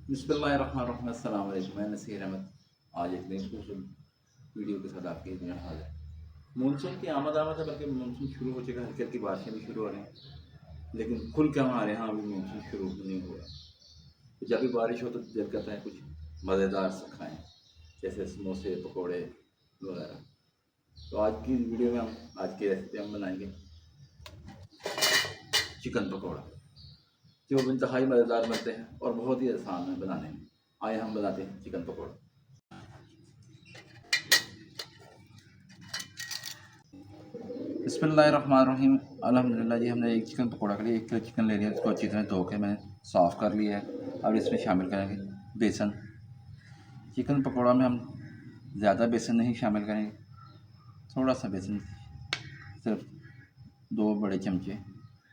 बिस्मिल्लाहिर्रहमानिर्रहीम। अस्सलाम वालेकुम। मैं नसीर अहमद आज एक नई खूबसूरत वीडियो के साथ आपके लिए हाजिर। मानसून की आमद है, बल्कि मानसून शुरू हो चुका है, हल्की हल्की बारिशें भी शुरू हो रही हैं, लेकिन खुल के हमारे यहाँ अभी मानसून शुरू नहीं हुआ है। तो जब भी बारिश हो तो दिल करता है कुछ मज़ेदार सा खाएँ, जैसे समोसे, पकौड़े वगैरह। तो आज की वीडियो में हम आज की रेसिपी हम बनाएंगे चिकन पकौड़ा, जो इंतहाई मज़ेदार बनते हैं और बहुत ही आसान है बनाने में। आइए हम बनाते हैं चिकन पकौड़ा। बिस्मिल्लाहिर्रहमानिर्रहीम। अल्हम्दुलिल्लाह जी, हमने एक चिकन पकौड़ा के लिए 1 किलो चिकन ले लिया। इसको अच्छी तरह धो के मैंने साफ़ कर लिया है। अब इसमें शामिल करेंगे बेसन। चिकन पकौड़ा में हम ज़्यादा बेसन नहीं शामिल करेंगे, थोड़ा सा बेसन, सिर्फ 2 बड़े चमचे,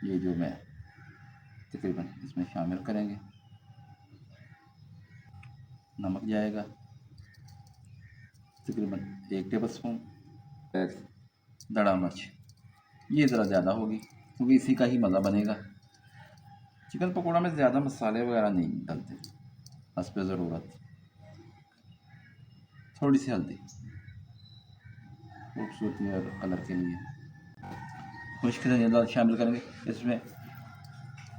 ये जो मैं तकरीबन इसमें शामिल करेंगे। नमक जाएगा तकरीबन 1 टेबल स्पून। दड़ा मिर्च ये ज़रा ज़्यादा होगी, क्योंकि इसी का ही मज़ा बनेगा। चिकन पकौड़ा में ज़्यादा मसाले वगैरह नहीं डलते, हस्ब ज़रूरत। थोड़ी सी हल्दी खूबसूरती और कलर के लिए। खुश्क धनिया शामिल करेंगे इसमें।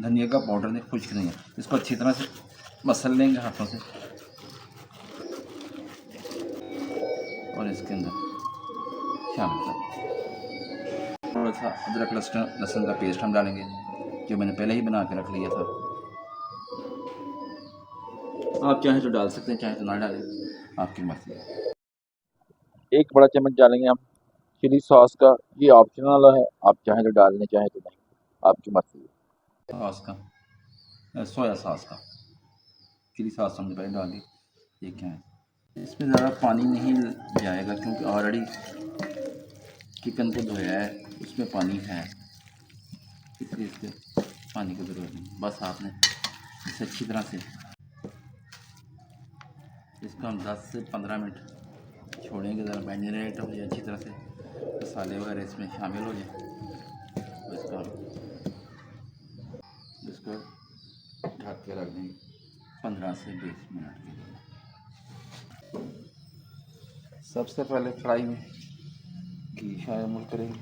धनिया का पाउडर नहीं, खुश्क धनिया। इसको अच्छी तरह से मसल लेंगे हाथों से और इसके अंदर शामिल करेंगे थोड़ा सा अदरक लहसुन का पेस्ट हम डालेंगे, जो मैंने पहले ही बना के रख लिया था। आप चाहें तो डाल सकते हैं, चाहें तो ना डालें, आपकी मर्ज़ी है। 1 बड़ा चम्मच डालेंगे हम चिली सॉस का। ये ऑप्शनल है, आप चाहें तो डाल लें, चाहें तो नहीं, आपकी मर्जी है। सॉस का, सोया सॉस का। चिली सॉस हमने पहले डाल दी। ये क्या है, इसमें ज़्यादा पानी नहीं जाएगा, क्योंकि ऑलरेडी चिकन को धोया है, उसमें पानी है, इसलिए इसके पानी की ज़रूरत नहीं। बस आपने इसे अच्छी तरह से, इसको हम 10 से 15 मिनट छोड़ेंगे, ज़रा मैरिनेट हो जाए अच्छी तरह से, मसाले वगैरह इसमें शामिल हो जाए। तो इसको ढक के रख देंगे 15 से 20 मिनट के लिए। सबसे पहले फ्राई में घी शामिल करेंगे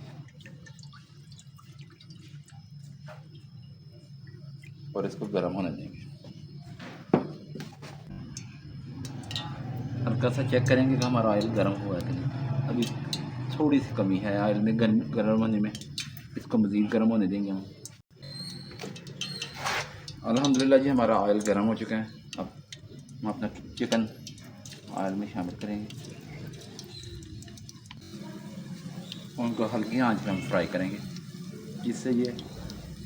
और इसको गर्म होने देंगे। हल्का सा चेक करेंगे कि हमारा ऑयल गर्म हुआ है कि नहीं। अभी थोड़ी सी कमी है ऑयल में गर्म होने में, इसको मज़ीद गर्म होने देंगे हम। अल्हम्दुलिल्लाह जी, हमारा ऑयल गर्म हो चुका है। अब हम अपना चिकन ऑयल में शामिल करेंगे, उनको हल्की आंच पे हम फ्राई करेंगे, जिससे ये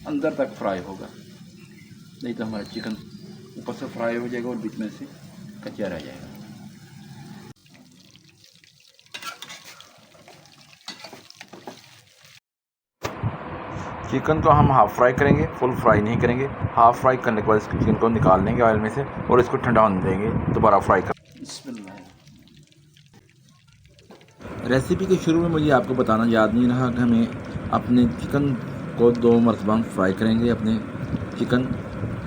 अंदर तक फ्राई होगा। नहीं तो हमारा चिकन ऊपर से फ्राई हो जाएगा और बीच में से कच्चा रह जाएगा। चिकन को हम हाफ़ फ्राई करेंगे, फुल फ्राई नहीं करेंगे। हाफ़ फ्राई करने के बाद इस चिकन को निकाल लेंगे ऑयल में से और इसको ठंडा होने देंगे, दोबारा फ्राई कर। रेसिपी के शुरू में मुझे आपको बताना याद नहीं रहा कि हमें अपने चिकन को 2 मरतबा फ्राई करेंगे। अपने चिकन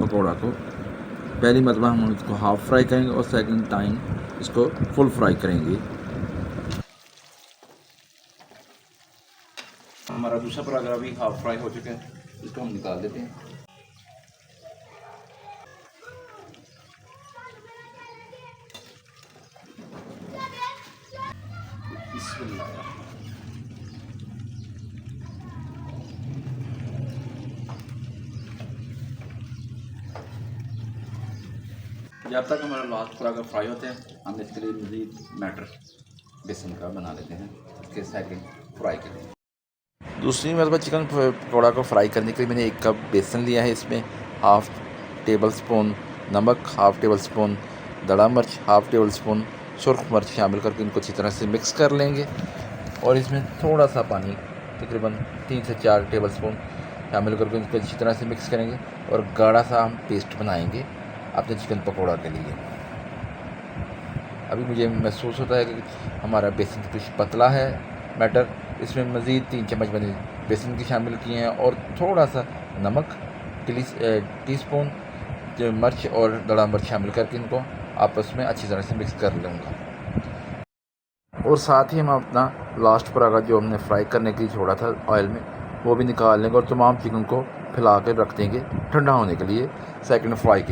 पकौड़ा को पहली मरतबा हम इसको हाफ़ फ्राई करेंगे और सेकंड टाइम इसको फुल फ्राई करेंगे। हमारा दूसरा पराठा भी हाफ़ फ्राई हो चुका है, इसको हम निकाल देते हैं। जब तक हमारा लास्ट पराठा फ्राई होते हैं, हम इसके लिए मज़ीद मटर बेसन का बना लेते हैं, इसके सेकंड फ्राई के लिए। दूसरी मरतबा चिकन पकौड़ा को फ्राई करने के लिए मैंने 1 कप बेसन लिया है। इसमें हाफ़ टेबल स्पून नमक, हाफ़ टेबल स्पून दड़ा मिर्च, हाफ़ टेबल स्पून सुरख मिर्च शामिल करके इनको अच्छी तरह से मिक्स कर लेंगे। और इसमें थोड़ा सा पानी, तकरीबन 3 से 4 टेबल स्पून शामिल करके इनको अच्छी तरह से मिक्स करेंगे और गाढ़ा सा हम पेस्ट बनाएंगे अपने चिकन पकौड़ा के लिए। अभी मुझे महसूस होता है कि हमारा बेसन कुछ पतला है बैटर। इसमें मज़ीद 3 चम्मच मैंने बेसन की शामिल किए हैं और थोड़ा सा नमक, टीस्पून जो मिर्च और दड़ा मिर्च शामिल करके इनको आपस में अच्छी तरह से मिक्स कर लूँगा। और साथ ही हम अपना लास्ट परागा जो हमने फ्राई करने के लिए छोड़ा था ऑयल में वो भी निकाल लेंगे और तमाम चिकन को फैला कर रख देंगे ठंडा होने के लिए सेकंड फ्राई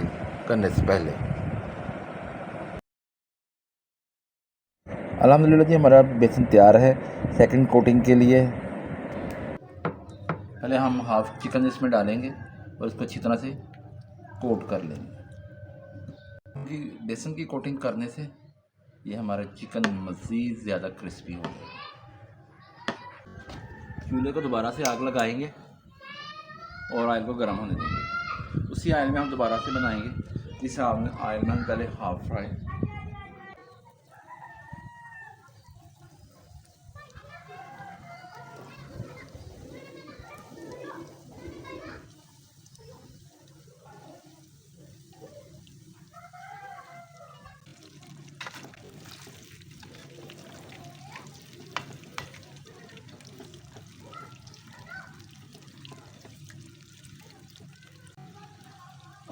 करने से पहले। अल्हम्दुलिल्लाह जी हमारा बेसन तैयार है सेकंड कोटिंग के लिए। पहले हम हाफ चिकन इसमें डालेंगे और इसको अच्छी तरह से कोट कर लेंगे। बेसन की कोटिंग करने से ये हमारा चिकन मज़ीद ज़्यादा क्रिस्पी होगा। चूल्हे को दोबारा से आग लगाएंगे और ऑयल को गर्म होने देंगे। उसी ऑयल में हम दोबारा से बनाएंगे। इस ऑयल में हम पहले हाफ फ्राई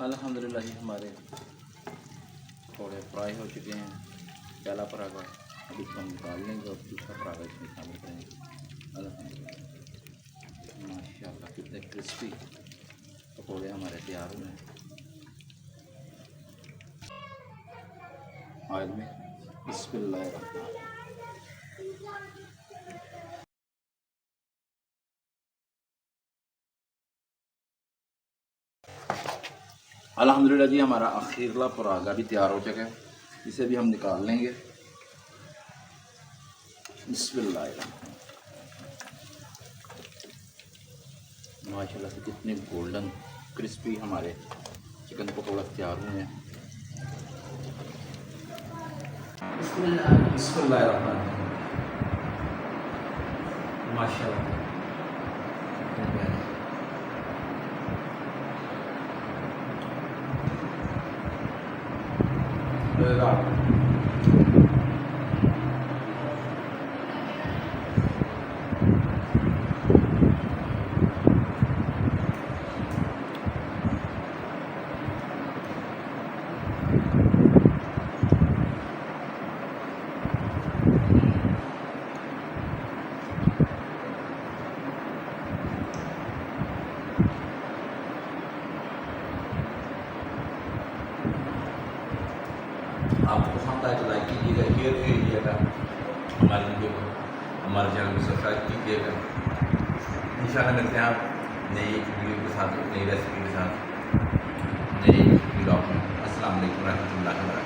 अल्हम्दुलिल्लाह जी हमारे थोड़े फ्राई हो चुके हैं। पहला परागा अब इसको हम निकाल लेंगे और दूसरा परागा इसमें शामिल करेंगे। अल्हम्दुलिल्लाह माशाअल्लाह कितने क्रिस्पी पकौड़े हमारे तैयार हुए हैं। ऑयल में बिस्मिल्लाह। अल्हम्दुलिल्लाह जी हमारा आखिरला परागा भी तैयार हो चुका है। इसे भी हम निकाल लेंगे। बिस्मिल्लाह। माशाल्लाह से कितने गोल्डन क्रिस्पी हमारे चिकन पकौड़ा तैयार हुए हैं। बिस्मिल्लाह माशाल्लाह। आपको पसंद आए तो लाइक कीजिएगा, शेयर कीजिएगा, हमारी वीडियो को हमारे चैनल को सब्सक्राइब कीजिएगा। इंशाल्लाह मिलते हैं आप नई वीडियो के साथ, नई रेसिपी के साथ, नई ब्लॉग में। अस्सलाम वालेकुम रहमतुल्लाहि व बरकातहू।